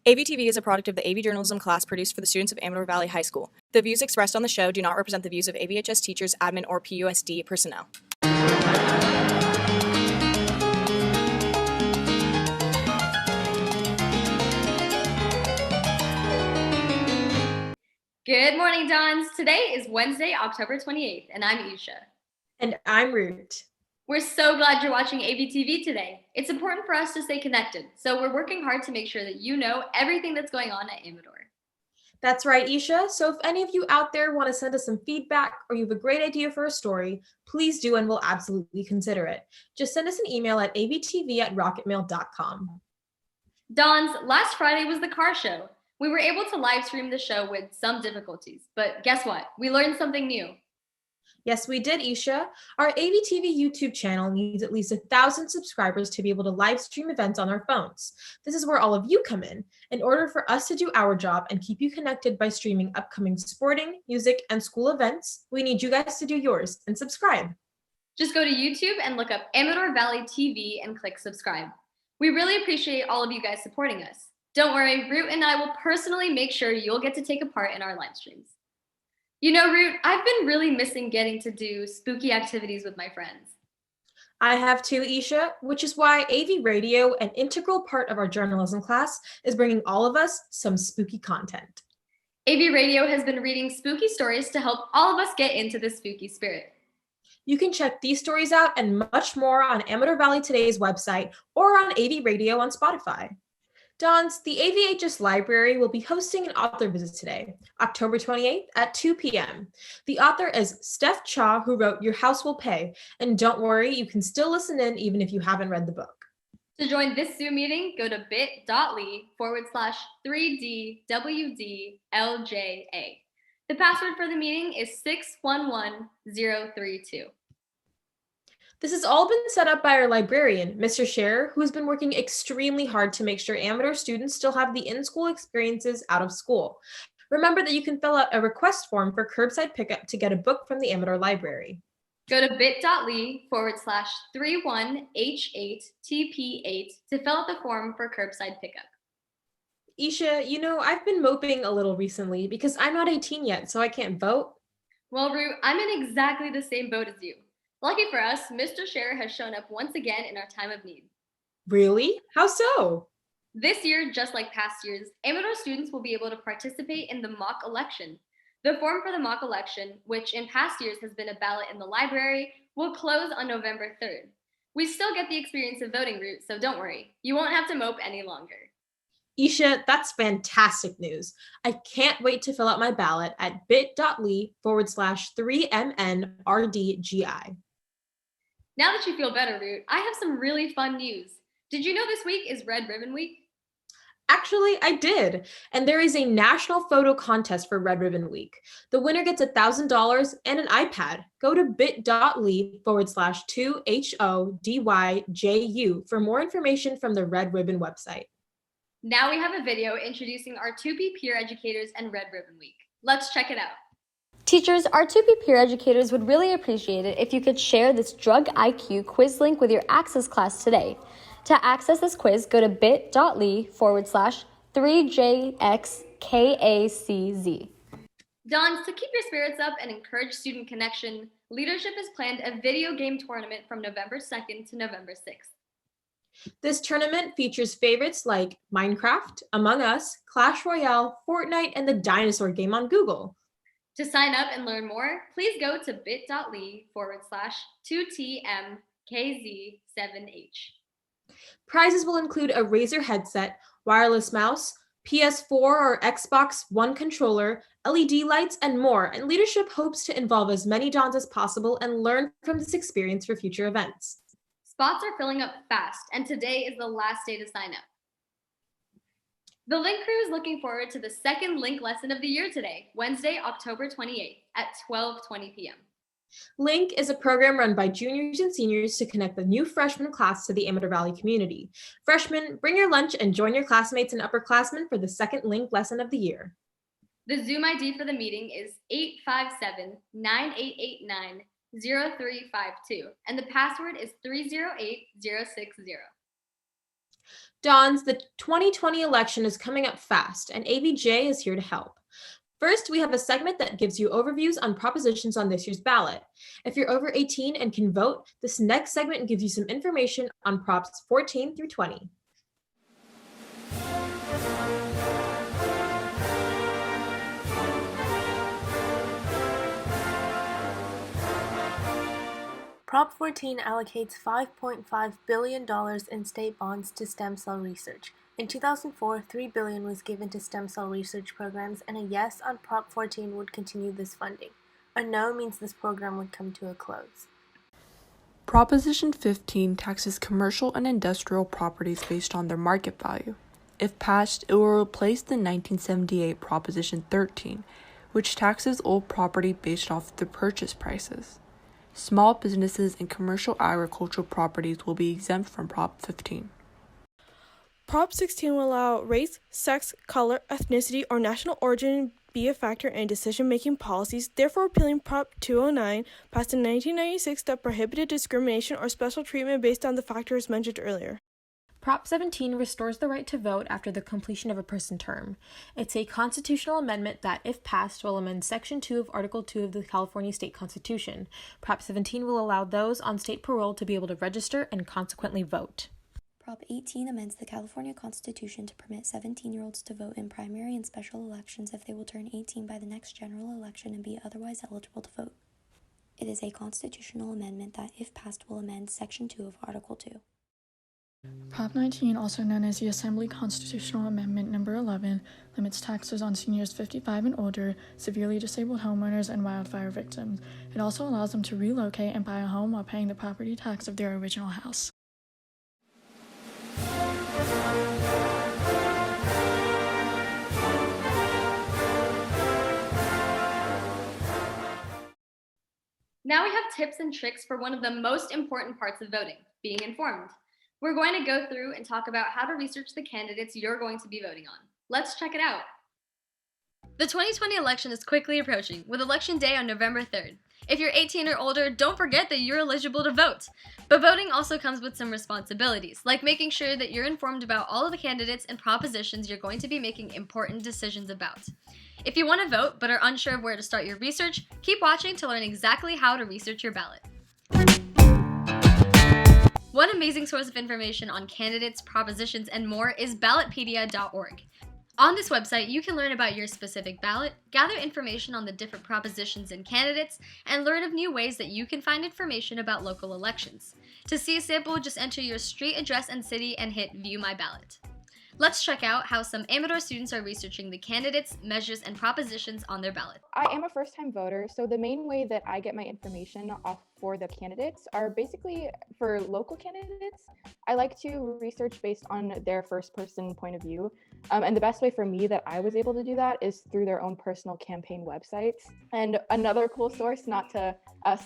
AVtv is a product of the AV journalism class produced for the students of Amador Valley High School. The views expressed on the show do not represent the views of AVHS teachers, admin, or PUSD personnel. Good morning, Dons. Today is Wednesday, October 28th, and I'm Isha. And I'm Root. We're so glad you're watching AVtv today. It's important for us to stay connected, so we're working hard to make sure that you know everything that's going on at Amador. That's right, Isha. So if any of you out there want to send us some feedback or you have a great idea for a story, please do and we'll absolutely consider it. Just send us an email at avtv@rocketmail.com. Dons, last Friday was the car show. We were able to live stream the show with some difficulties, but guess what? We learned something new. Yes, we did, Isha. Our AVtv YouTube channel needs at least 1,000 subscribers to be able to live stream events on our phones. This is where all of you come in order for us to do our job and keep you connected by streaming upcoming sporting, music, and school events. We need you guys to do yours and subscribe. Just go to YouTube and look up Amador Valley TV and click subscribe. We really appreciate all of you guys supporting us. Don't worry, Root and I will personally make sure you'll get to take a part in our live streams. You know, Root, I've been really missing getting to do spooky activities with my friends. I have too, Isha, which is why AV Radio, an integral part of our journalism class, is bringing all of us some spooky content. AV Radio has been reading spooky stories to help all of us get into the spooky spirit. You can check these stories out and much more on Amador Valley Today's website or on AV Radio on Spotify. Dons, the AVHS Library will be hosting an author visit today, October 28th at 2 p.m. The author is Steph Cha, who wrote Your House Will Pay. And don't worry, you can still listen in even if you haven't read the book. To join this Zoom meeting, go to bit.ly/3DWDLJA. The password for the meeting is 611032. This has all been set up by our librarian, Mr. Scherer, who has been working extremely hard to make sure Amador students still have the in-school experiences out of school. Remember that you can fill out a request form for curbside pickup to get a book from the Amador Library. Go to bit.ly/31H8TP8 to fill out the form for curbside pickup. Isha, you know, I've been moping a little recently because I'm not 18 yet, so I can't vote. Well, Root, I'm in exactly the same boat as you. Lucky for us, Mr. Scherer has shown up once again in our time of need. Really? How so? This year, just like past years, Amador students will be able to participate in the mock election. The form for the mock election, which in past years has been a ballot in the library, will close on November 3rd. We still get the experience of voting, Root, so don't worry. You won't have to mope any longer. Isha, that's fantastic news. I can't wait to fill out my ballot at bit.ly/3MNRDGI. Now that you feel better, Root, I have some really fun news. Did you know this week is Red Ribbon Week? Actually, I did. And there is a national photo contest for Red Ribbon Week. The winner gets $1,000 and an iPad. Go to bit.ly/2HODYJU for more information from the Red Ribbon website. Now we have a video introducing our 2P peer educators and Red Ribbon Week. Let's check it out. Teachers, our 2P peer educators would really appreciate it if you could share this Drug IQ quiz link with your Access class today. To access this quiz, go to bit.ly/3JXKACZ. Dons, to keep your spirits up and encourage student connection, leadership has planned a video game tournament from November 2nd to November 6th. This tournament features favorites like Minecraft, Among Us, Clash Royale, Fortnite, and the dinosaur game on Google. To sign up and learn more, please go to bit.ly/2TMKZ7H. Prizes will include a Razer headset, wireless mouse, PS4 or Xbox One controller, LED lights, and more, and leadership hopes to involve as many Dons as possible and learn from this experience for future events. Spots are filling up fast, and today is the last day to sign up. The Link crew is looking forward to the second Link lesson of the year today, Wednesday, October 28th at 12:20 p.m. Link is a program run by juniors and seniors to connect the new freshman class to the Amador Valley community. Freshmen, bring your lunch and join your classmates and upperclassmen for the second Link lesson of the year. The Zoom ID for the meeting is 857-9889-0352, and the password is 308060. Dons, the 2020 election is coming up fast, and AVJ is here to help. First, we have a segment that gives you overviews on propositions on this year's ballot. If you're over 18 and can vote, this next segment gives you some information on Props 14 through 20. Prop 14 allocates $5.5 billion in state bonds to stem cell research. In 2004, $3 billion was given to stem cell research programs, and a yes on Prop 14 would continue this funding. A no means this program would come to a close. Proposition 15 taxes commercial and industrial properties based on their market value. If passed, it will replace the 1978 Proposition 13, which taxes old property based off the purchase prices. Small businesses and commercial agricultural properties will be exempt from Prop 15. Prop 16 will allow race, sex, color, ethnicity, or national origin be a factor in decision-making policies, therefore repealing Prop 209, passed in 1996 that prohibited discrimination or special treatment based on the factors mentioned earlier. Prop 17 restores the right to vote after the completion of a prison term. It's a constitutional amendment that, if passed, will amend Section 2 of Article 2 of the California State Constitution. Prop 17 will allow those on state parole to be able to register and consequently vote. Prop 18 amends the California Constitution to permit 17-year-olds to vote in primary and special elections if they will turn 18 by the next general election and be otherwise eligible to vote. It is a constitutional amendment that, if passed, will amend Section 2 of Article 2. Prop 19, also known as the Assembly Constitutional Amendment Number 11, limits taxes on seniors 55 and older, severely disabled homeowners, and wildfire victims. It also allows them to relocate and buy a home while paying the property tax of their original house. Now we have tips and tricks for one of the most important parts of voting, being informed. We're going to go through and talk about how to research the candidates you're going to be voting on. Let's check it out. The 2020 election is quickly approaching, with Election Day on November 3rd. If you're 18 or older, don't forget that you're eligible to vote. But voting also comes with some responsibilities, like making sure that you're informed about all of the candidates and propositions you're going to be making important decisions about. If you want to vote but are unsure of where to start your research, keep watching to learn exactly how to research your ballot. One amazing source of information on candidates, propositions, and more is ballotpedia.org. On this website, you can learn about your specific ballot, gather information on the different propositions and candidates, and learn of new ways that you can find information about local elections. To see a sample, just enter your street address and city and hit View My Ballot. Let's check out how some Amador students are researching the candidates, measures, and propositions on their ballot. I am a first-time voter, so the main way that I get my information off for the candidates are basically for local candidates. I like to research based on their first-person point of view, and the best way for me that I was able to do that is through their own personal campaign websites. And another cool source, not to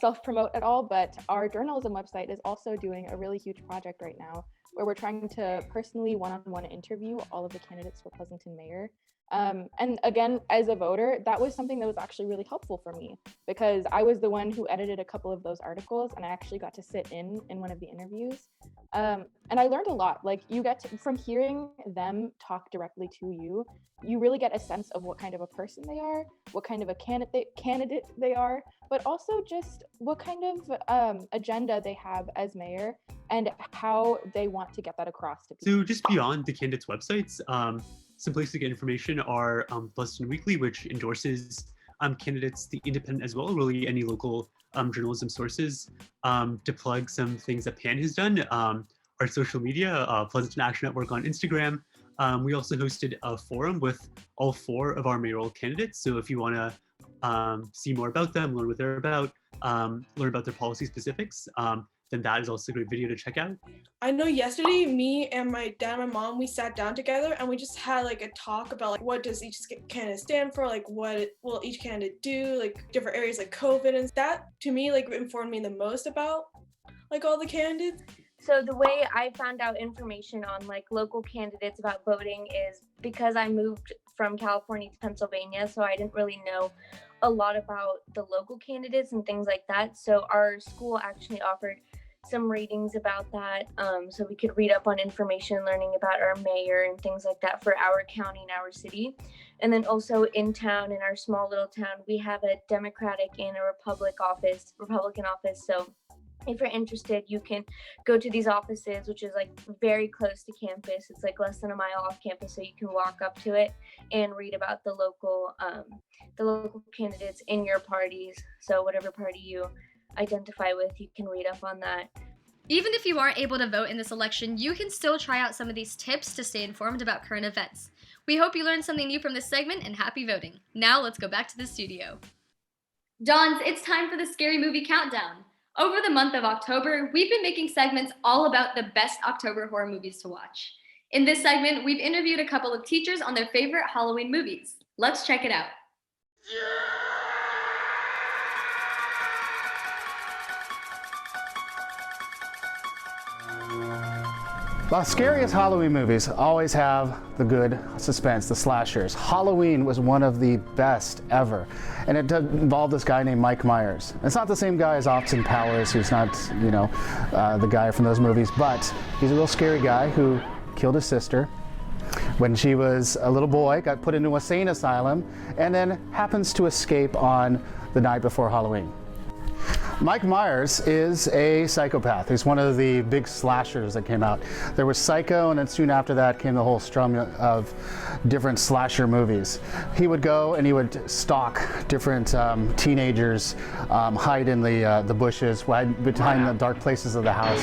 self-promote at all, but our journalism website is also doing a really huge project right now where we're trying to personally one-on-one interview all of the candidates for Pleasanton mayor. And again, as a voter, that was something that was actually really helpful for me because I was the one who edited a couple of those articles and I actually got to sit in one of the interviews. And I learned a lot. Like you get to, from hearing them talk directly to you, you really get a sense of what kind of a person they are, what kind of a candidate they are, but also just what kind of agenda they have as mayor and how they want to get that across to people. So just beyond the candidates' websites, some places to get information are Pleasanton Weekly, which endorses candidates, The Independent as well, really any local journalism sources. To plug some things that Pan has done, our social media, Pleasanton Action Network on Instagram. We also hosted a forum with all 4 of our mayoral candidates. So if you want to see more about them, learn what they're about, learn about their policy specifics, then that is also a great video to check out. I know yesterday, me and my dad and my mom, we sat down together and we just had like a talk about like what does each candidate stand for, like what will each candidate do, like different areas like COVID, and that to me like informed me the most about like all the candidates. So the way I found out information on like local candidates about voting is because I moved from California to Pennsylvania, so I didn't really know a lot about the local candidates and things like that. So our school actually offered some readings about that, so we could read up on information, learning about our mayor and things like that for our county and our city. And then also in town, in our small little town, we have a Democratic and a Republican office. So if you're interested, you can go to these offices, which is like very close to campus. It's like less than a mile off campus, so you can walk up to it and read about the local candidates in your parties. So whatever party you identify with, you can read up on that. Even if you aren't able to vote in this election, you can still try out some of these tips to stay informed about current events. We hope you learned something new from this segment, and happy voting. Now let's go back to the studio. Dons, it's time for the Scary Movie Countdown. Over the month of October, we've been making segments all about the best October horror movies to watch. In this segment, we've interviewed a couple of teachers on their favorite Halloween movies. Let's check it out. The scariest Halloween movies always have the good suspense, the slashers. Halloween was one of the best ever, and it involved this guy named Mike Myers. It's not the same guy as Austin Powers, who's not, the guy from those movies, but he's a real scary guy who killed his sister when she was a little boy, got put into a sane asylum, and then happens to escape on the night before Halloween. Mike Myers is a psychopath. He's one of the big slashers that came out. There was Psycho, and then soon after that came the whole strum of different slasher movies. He would go and he would stalk different teenagers, hide in the bushes, hide behind the dark places of the house.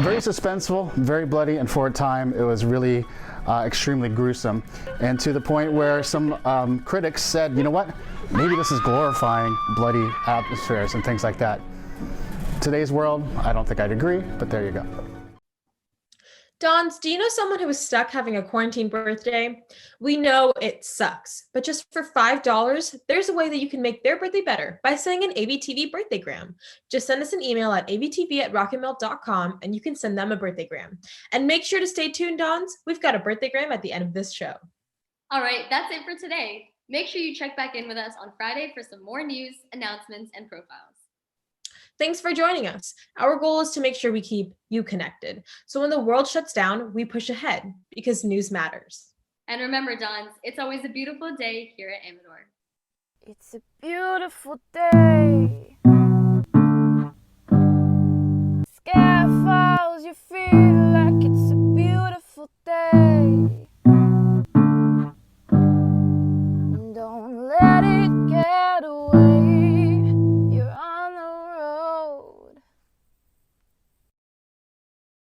Very suspenseful, very bloody, and for a time it was really extremely gruesome, and to the point where some critics said, you know what, maybe this is glorifying bloody atmospheres and things like that. Today's world, I don't think I'd agree, but there you go. Dons, do you know someone who is stuck having a quarantine birthday? We know it sucks, but just for $5, there's a way that you can make their birthday better by sending an AVtv birthdaygram. Just send us an email at avtv@rockandmelt.com and you can send them a birthdaygram. And make sure to stay tuned, Dons. We've got a birthdaygram at the end of this show. All right, that's it for today. Make sure you check back in with us on Friday for some more news, announcements, and profiles. Thanks for joining us. Our goal is to make sure we keep you connected. So when the world shuts down, we push ahead because news matters. And remember, Dons, it's always a beautiful day here at Amador. It's a beautiful day. Sky falls, you feel